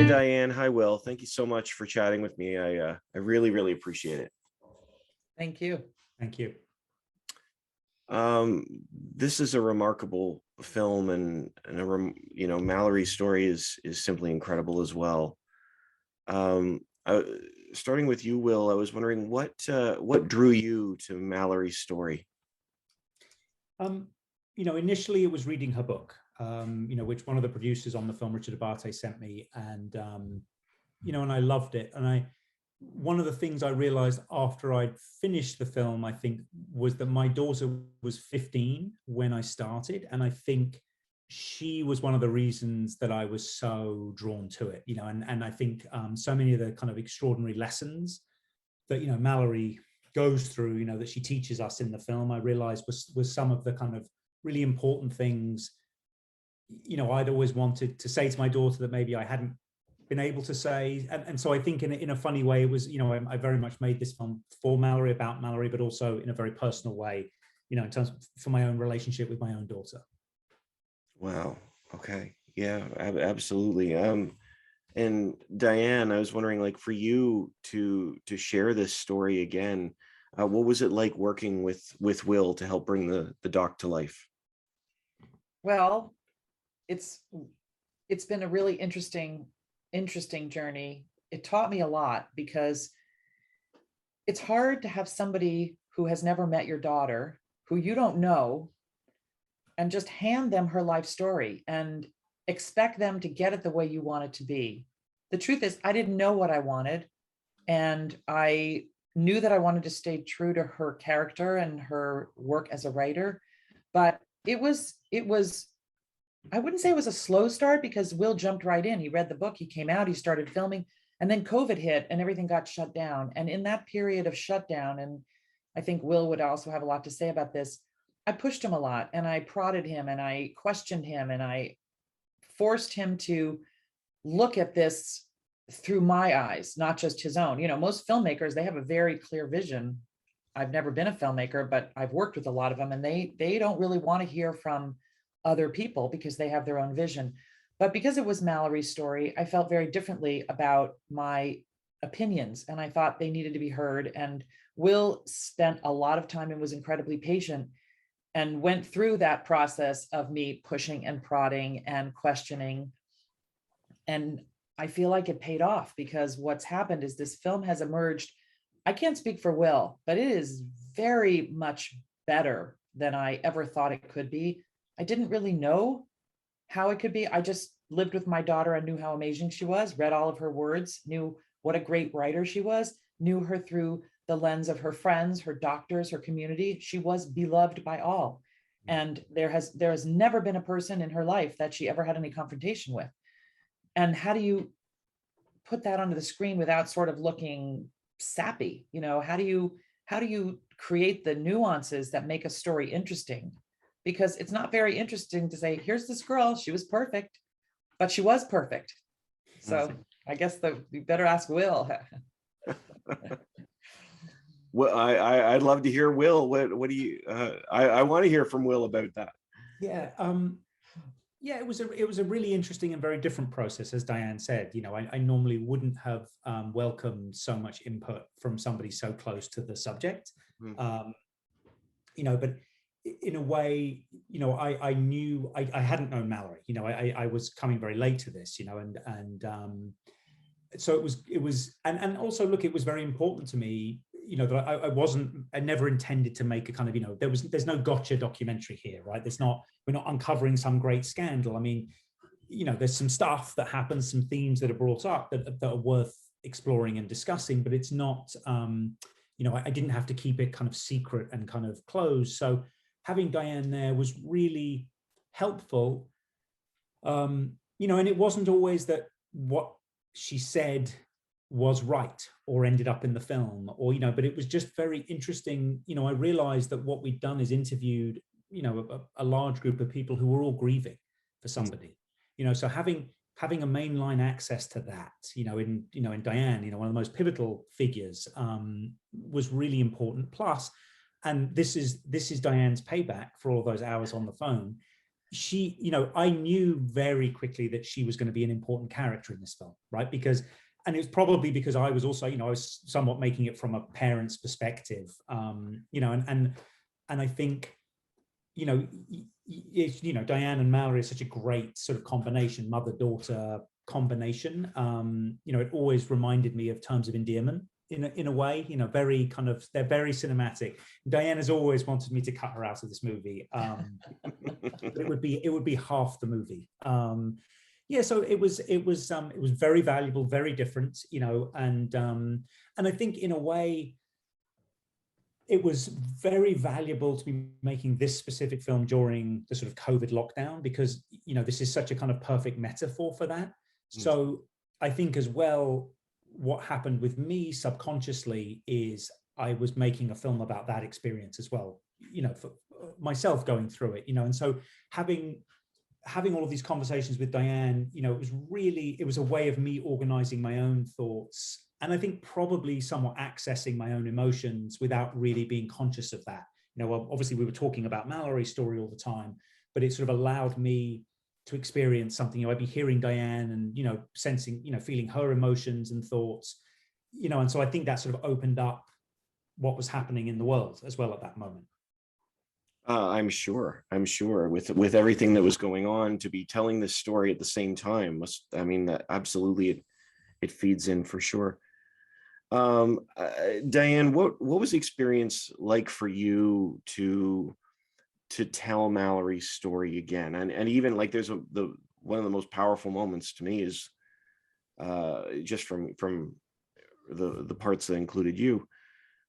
Hi, Diane. Hi, Will. Thank you so much for chatting with me. I really, really appreciate it. Thank you. Thank you. This is a remarkable film, and Mallory's story is simply incredible as well. Starting with you, Will, I was wondering what drew you to Mallory's story? Initially it was reading her book, which one of the producers on the film, Richard Abate, sent me, and and I loved it. And one of the things I realized after I'd finished the film, I think, was that my daughter was 15 when I started, and I think she was one of the reasons that I was so drawn to it. And I think so many of the kind of extraordinary lessons that Mallory goes through, that she teaches us in the film, I realized was some of the kind of really important things I'd always wanted to say to my daughter that maybe I hadn't been able to say. And so I think in a funny way, it was, I very much made this film for Mallory, about Mallory, but also in a very personal way, in terms of, for my own relationship with my own daughter. Wow. Okay. Yeah, absolutely. And Diane, I was wondering, like, for you to share this story again, what was it like working with Will to help bring the doc to life? Well, it's been a really interesting journey. It taught me a lot, because it's hard to have somebody who has never met your daughter, who you don't know, and just hand them her life story and expect them to get it the way you want it to be. The truth is, I didn't know what I wanted, and I knew that I wanted to stay true to her character and her work as a writer, but it was I wouldn't say it was a slow start, because Will jumped right in. He read the book, he came out, he started filming, and then COVID hit and everything got shut down. And in that period of shutdown, and I think Will would also have a lot to say about this, I pushed him a lot, and I prodded him, and I questioned him, and I forced him to look at this through my eyes, not just his own. Most filmmakers, they have a very clear vision. I've never been a filmmaker, but I've worked with a lot of them, and they don't really want to hear from other people because they have their own vision. But because it was Mallory's story, I felt very differently about my opinions, and I thought they needed to be heard. And Will spent a lot of time and was incredibly patient, and went through that process of me pushing and prodding and questioning. And I feel like it paid off, because what's happened is this film has emerged. I can't speak for Will, but it is very much better than I ever thought it could be. I didn't really know how it could be. I just lived with my daughter and knew how amazing she was, read all of her words, knew what a great writer she was, knew her through the lens of her friends, her doctors, her community. She was beloved by all. And there has never been a person in her life that she ever had any confrontation with. And how do you put that onto the screen without sort of looking sappy? How do you create the nuances that make a story interesting? Because it's not very interesting to say, here's this girl, she was perfect, but she was perfect. So I guess you better ask Will. Well, I'd love to hear Will. What do you? I want to hear from Will about that. Yeah. Yeah, it was a really interesting and very different process, as Diane said. I normally wouldn't have welcomed so much input from somebody so close to the subject. But in a way, I knew I hadn't known Mallory. I was coming very late to this. So it was, and also, look, it was very important to me. That I never intended to make a kind of, there's no gotcha documentary here, right? We're not uncovering some great scandal. I mean, there's some stuff that happens, some themes that are brought up that are worth exploring and discussing, but it's not, I didn't have to keep it kind of secret and kind of closed. So having Diane there was really helpful. And it wasn't always that what she said was right or ended up in the film, or but it was just very interesting. I realized that what we'd done is interviewed a large group of people who were all grieving for somebody, so having a mainline access to that, in Diane, one of the most pivotal figures, was really important. Plus, and this is Diane's payback for all those hours on the phone, she, you know, I knew very quickly that she was going to be an important character in this film, right? Because, and it was probably because I was also, you know, I was somewhat making it from a parent's perspective, you know, and I think, you know, you know, Diane and Mallory are such a great sort of combination, mother-daughter combination. You know, it always reminded me of Terms of Endearment in a way, you know, very kind of, they're very cinematic. Diane has always wanted me to cut her out of this movie. But it would be half the movie. Yeah, so it was very valuable, very different, you know, and I think in a way it was very valuable to be making this specific film during the sort of COVID lockdown, because, you know, this is such a kind of perfect metaphor for that. So I think as well, what happened with me subconsciously is I was making a film about that experience as well, you know, for myself going through it, you know, and so having all of these conversations with Diane, you know, it was a way of me organizing my own thoughts, and I think probably somewhat accessing my own emotions without really being conscious of that. You know, obviously we were talking about Mallory's story all the time, but it sort of allowed me to experience something. You know, I'd be hearing Diane and, you know, sensing, you know, feeling her emotions and thoughts, you know, and so I think that sort of opened up what was happening in the world as well at that moment. I'm sure with everything that was going on, to be telling this story at the same time I mean, that absolutely it feeds in for sure. Diane, what was the experience like for you to tell Mallory's story again? And even like there's one of the most powerful moments to me is just from the parts that included you,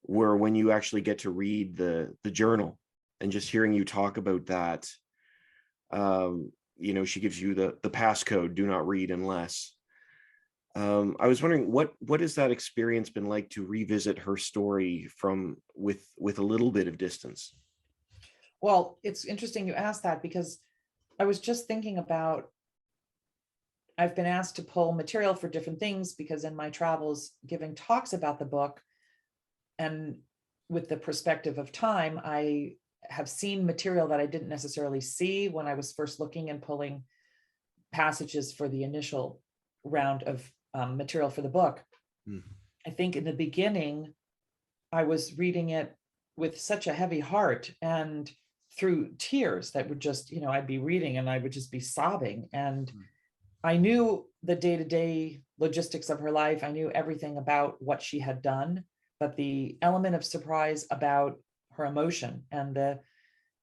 were when you actually get to read the journal, and just hearing you talk about that. You know, she gives you the passcode, do not read unless. I was wondering, what has that experience been like to revisit her story with a little bit of distance? Well, it's interesting you asked that, because I was just thinking about, I've been asked to pull material for different things, because in my travels giving talks about the book, and with the perspective of time, I have seen material that I didn't necessarily see when I was first looking and pulling passages for the initial round of material for the book. I think in the beginning, I was reading it with such a heavy heart and through tears that would just, you know, I'd be reading and I would just be sobbing. And I knew the day-to-day logistics of her life. I knew everything about what she had done, but the element of surprise about her emotion and the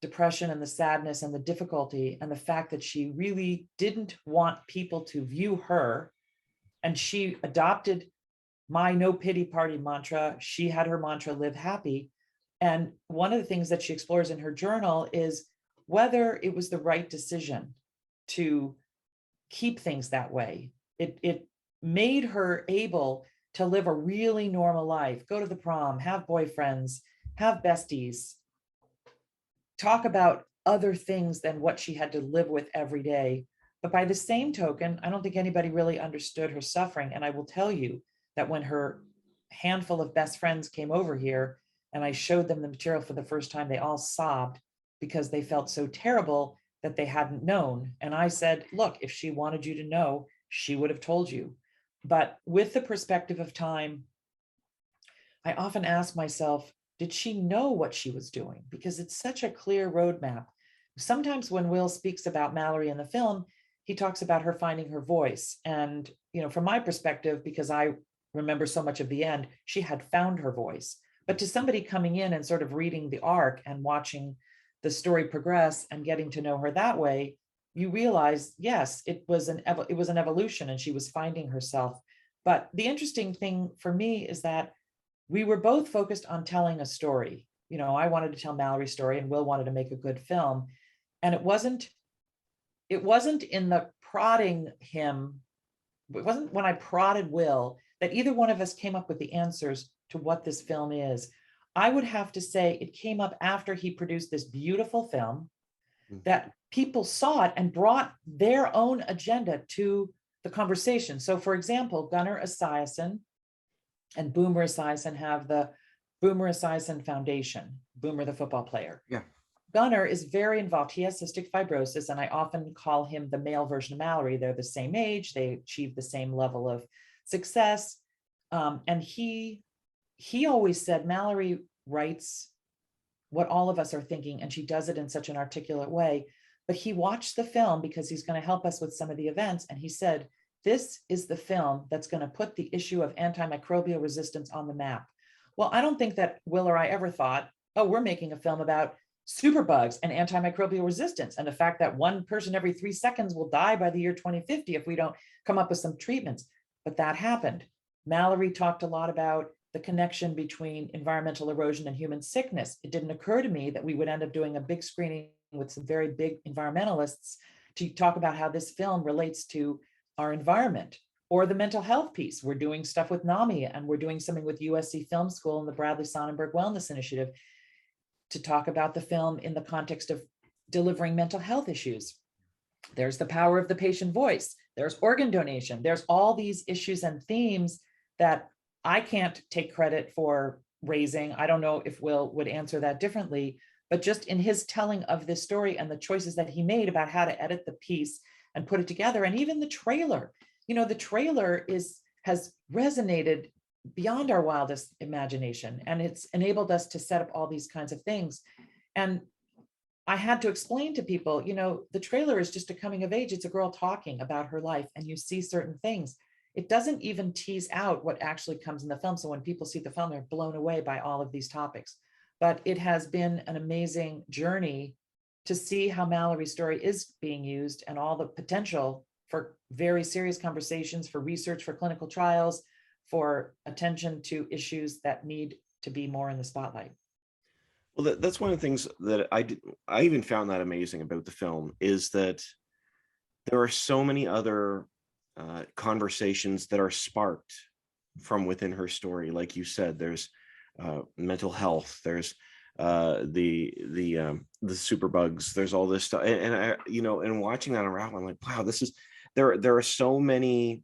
depression and the sadness and the difficulty and the fact that she really didn't want people to view her, and she adopted my no pity party mantra. She had her mantra, live happy. And one of the things that she explores in her journal is whether it was the right decision to keep things that way. It made her able to live a really normal life, go to the prom, have boyfriends, have besties, talk about other things than what she had to live with every day. But by the same token, I don't think anybody really understood her suffering. And I will tell you that when her handful of best friends came over here and I showed them the material for the first time, they all sobbed because they felt so terrible that they hadn't known. And I said, look, if she wanted you to know, she would have told you. But with the perspective of time, I often ask myself, did she know what she was doing? Because it's such a clear roadmap. Sometimes when Will speaks about Mallory in the film, he talks about her finding her voice. And, you know, from my perspective, because I remember so much of the end, she had found her voice. But to somebody coming in and sort of reading the arc and watching the story progress and getting to know her that way, you realize, yes, it was an evolution and she was finding herself. But the interesting thing for me is that we were both focused on telling a story. You know, I wanted to tell Mallory's story and Will wanted to make a good film. And it wasn't in the prodding him, it wasn't when I prodded Will that either one of us came up with the answers to what this film is. I would have to say it came up after he produced this beautiful film that people saw it and brought their own agenda to the conversation. So for example, Gunnar Esiason and Boomer Esiason have the Boomer Esiason Foundation, Boomer the football player. Yeah. Gunnar is very involved. He has cystic fibrosis, and I often call him the male version of Mallory. They're the same age. They achieve the same level of success. And he always said, Mallory writes what all of us are thinking, and she does it in such an articulate way. But he watched the film because he's going to help us with some of the events. And he said, this is the film that's going to put the issue of antimicrobial resistance on the map. Well, I don't think that Will or I ever thought, oh, we're making a film about superbugs and antimicrobial resistance and the fact that one person every 3 seconds will die by the year 2050 if we don't come up with some treatments. But that happened. Mallory talked a lot about the connection between environmental erosion and human sickness. It didn't occur to me that we would end up doing a big screening with some very big environmentalists to talk about how this film relates to our environment, or the mental health piece. We're doing stuff with NAMI, and we're doing something with USC Film School and the Bradley Sonnenberg Wellness Initiative to talk about the film in the context of delivering mental health issues. There's the power of the patient voice. There's organ donation. There's all these issues and themes that I can't take credit for raising. I don't know if Will would answer that differently, but just in his telling of this story and the choices that he made about how to edit the piece and put it together, and even the trailer, the trailer has resonated beyond our wildest imagination, and it's enabled us to set up all these kinds of things. And I had to explain to people, the trailer is just a coming of age. It's a girl talking about her life, and you see certain things. It doesn't even tease out what actually comes in the film. So when people see the film, they're blown away by all of these topics. But it has been an amazing journey to see how Mallory's story is being used and all the potential for very serious conversations, for research, for clinical trials, for attention to issues that need to be more in the spotlight. Well, that's one of the things that I even found that amazing about the film, is that there are so many other conversations that are sparked from within her story. Like you said, there's mental health, there's the superbugs, there's all this stuff, and I, and watching that around, I'm like, wow, there are so many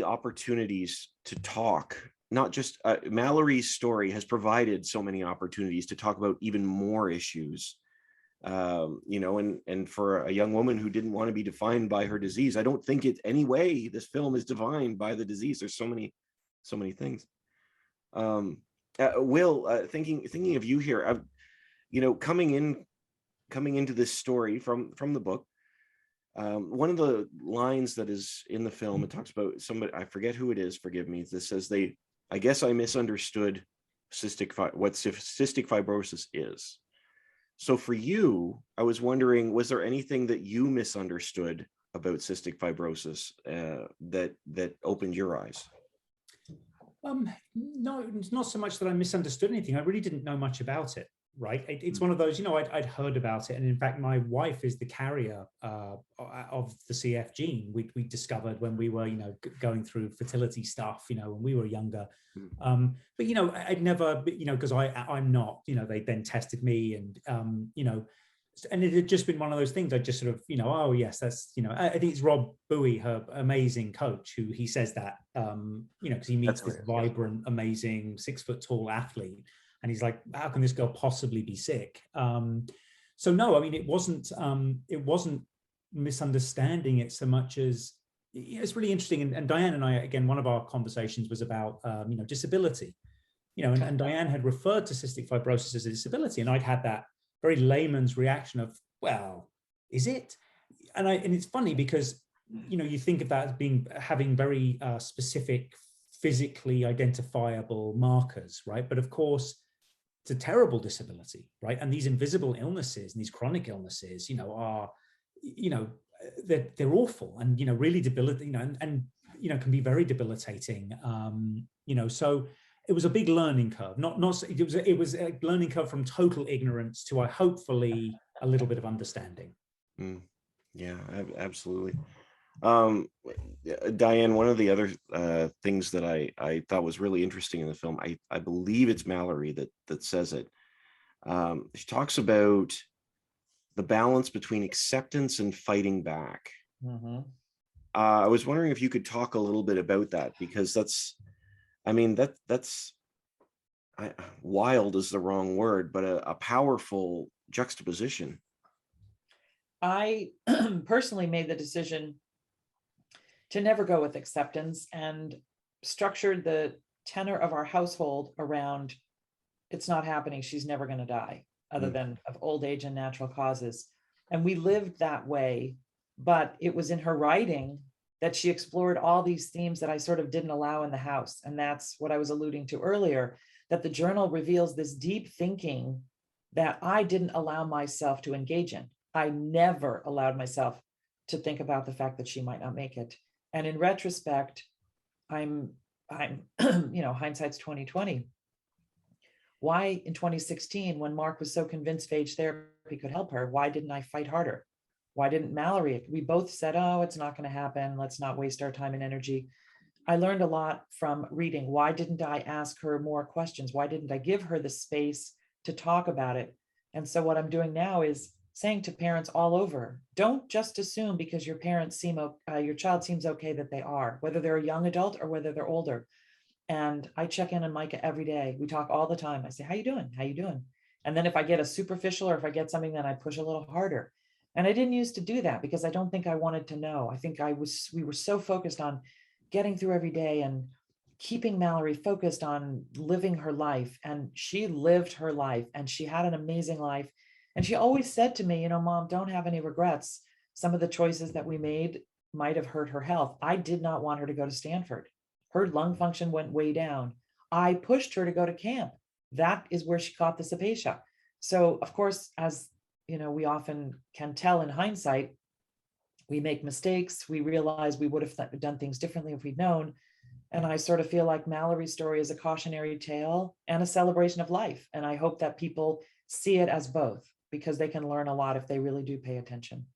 opportunities to talk. Not just Mallory's story has provided so many opportunities to talk about even more issues, and for a young woman who didn't want to be defined by her disease, I don't think it any way this film is defined by the disease. There's so many things. Will, thinking of you here, coming into this story from the book, one of the lines that is in the film, it talks about somebody, I forget who it is, forgive me, that says I guess I misunderstood what cystic fibrosis is. So for you, I was wondering, was there anything that you misunderstood about cystic fibrosis that opened your eyes? No, it's not so much that I misunderstood anything. I really didn't know much about it. Right. It's one of those, I'd heard about it. And in fact, my wife is the carrier of the CF gene. We discovered when we were, going through fertility stuff, when we were younger. But, I'd never, because I'm not, they then tested me and, and it had just been one of those things. I just sort of, oh, yes, that's, I think it's Rob Bowie, her amazing coach, who he says that, because he meets this vibrant, amazing 6 foot tall athlete. And he's like, how can this girl possibly be sick? So no, I mean, it wasn't misunderstanding it so much as it's really interesting. And Diane and I, again, one of our conversations was about, disability, and Diane had referred to cystic fibrosis as a disability. And I'd had that very layman's reaction of, well, is it? And it's funny because, you think of that as having very specific, physically identifiable markers, right? But of course, it's a terrible disability, right? And these invisible illnesses and these chronic illnesses, are, they're awful and, really debilitating, and can be very debilitating. So it was a big learning curve. It was a learning curve from total ignorance to hopefully a little bit of understanding. Yeah, absolutely. Diane, one of the other things that I thought was really interesting in the film, I believe it's Mallory that says it. She talks about the balance between acceptance and fighting back. Mm-hmm. I was wondering if you could talk a little bit about that, because that's wild is the wrong word, but a powerful juxtaposition. I personally made the decision to never go with acceptance and structured the tenor of our household around it's not happening. She's never going to die other than of old age and natural causes. And we lived that way, but it was in her writing that she explored all these themes that I sort of didn't allow in the house. And that's what I was alluding to earlier, that the journal reveals this deep thinking that I didn't allow myself to engage in. I never allowed myself to think about the fact that she might not make it. And in retrospect, I'm hindsight's 2020. Why in 2016, when Mark was so convinced phage therapy could help her, why didn't I fight harder? Why didn't Mallory? We both said, oh, it's not going to happen. Let's not waste our time and energy. I learned a lot from reading. Why didn't I ask her more questions? Why didn't I give her the space to talk about it? And so what I'm doing now is saying to parents all over, don't just assume because your child seems okay that they are, whether they're a young adult or whether they're older. And I check in on Micah every day. We talk all the time. I say, how you doing? How you doing? And then if I get a superficial or if I get something, then I push a little harder. And I didn't used to do that because I don't think I wanted to know. I think we were so focused on getting through every day and keeping Mallory focused on living her life. And she lived her life and she had an amazing life. And she always said to me, Mom, don't have any regrets. Some of the choices that we made might have hurt her health. I did not want her to go to Stanford. Her lung function went way down. I pushed her to go to camp. That is where she caught the cepacia. So of course, as we often can tell in hindsight, we make mistakes. We realize we would have done things differently if we'd known. And I sort of feel like Mallory's story is a cautionary tale and a celebration of life. And I hope that people see it as both, because they can learn a lot if they really do pay attention.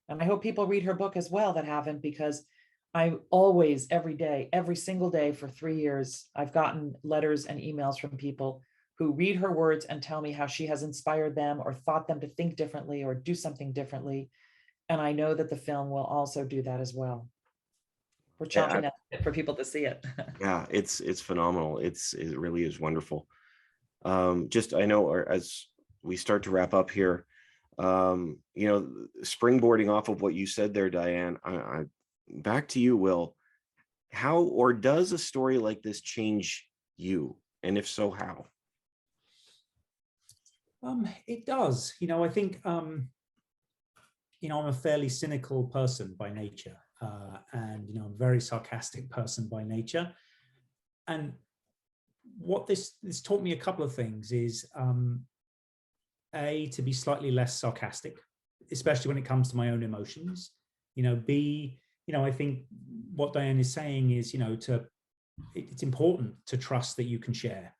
And I hope people read her book as well that haven't, because I always, every day, every single day for 3 years, I've gotten letters and emails from people who read her words and tell me how she has inspired them or thought them to think differently or do something differently. And I know that the film will also do that as well. We're chomping at it for people to see it. Yeah, it's phenomenal. It really is wonderful. I know as we start to wrap up here, springboarding off of what you said there, Diane, I back to you, Will. How or does a story like this change you? And if so, how? It does. I think, I'm a fairly cynical person by nature, and, I'm a very sarcastic person by nature. And what this taught me a couple of things is, A, to be slightly less sarcastic, especially when it comes to my own emotions. B, I think what Diane is saying is, it's important to trust that you can share,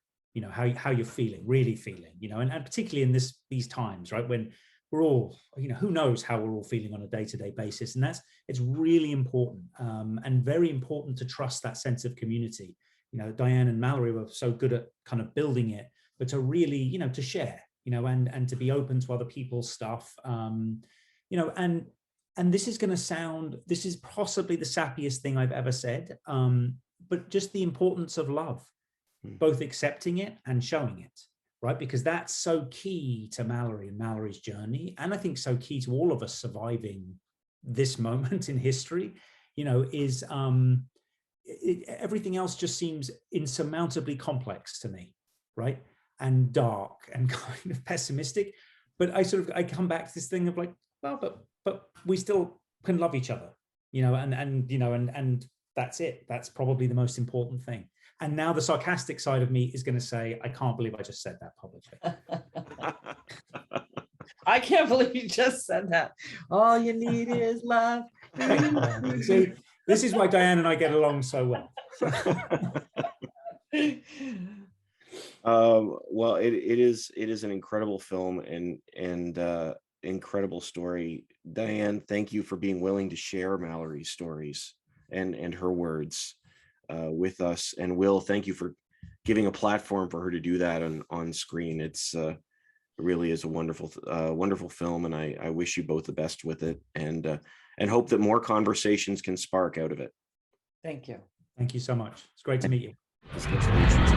how you're feeling, really feeling, and particularly in these times, right, when we're all, who knows how we're all feeling on a day-to-day basis. And it's really important, and very important to trust that sense of community. Diane and Mallory were so good at kind of building it, but to really, to share, and to be open to other people's stuff, and this is possibly the sappiest thing I've ever said, but just the importance of love, both accepting it and showing it, right? Because that's so key to Mallory and Mallory's journey. And I think so key to all of us surviving this moment in history, is everything else just seems insurmountably complex to me, right? And dark and kind of pessimistic. But I come back to this thing of like, well, but we still can love each other, and that's it. That's probably the most important thing. And now the sarcastic side of me is going to say, I can't believe I just said that publicly. I can't believe you just said that. All you need is love. See, this is why Diane and I get along so well. Well, it is an incredible film and incredible story. Diane, thank you for being willing to share Mallory's stories and her words with us. And Will, thank you for giving a platform for her to do that on screen. It really is a wonderful film, and I wish you both the best with it, and hope that more conversations can spark out of it. Thank you. Thank you so much. It's great to meet you. It's good to meet you.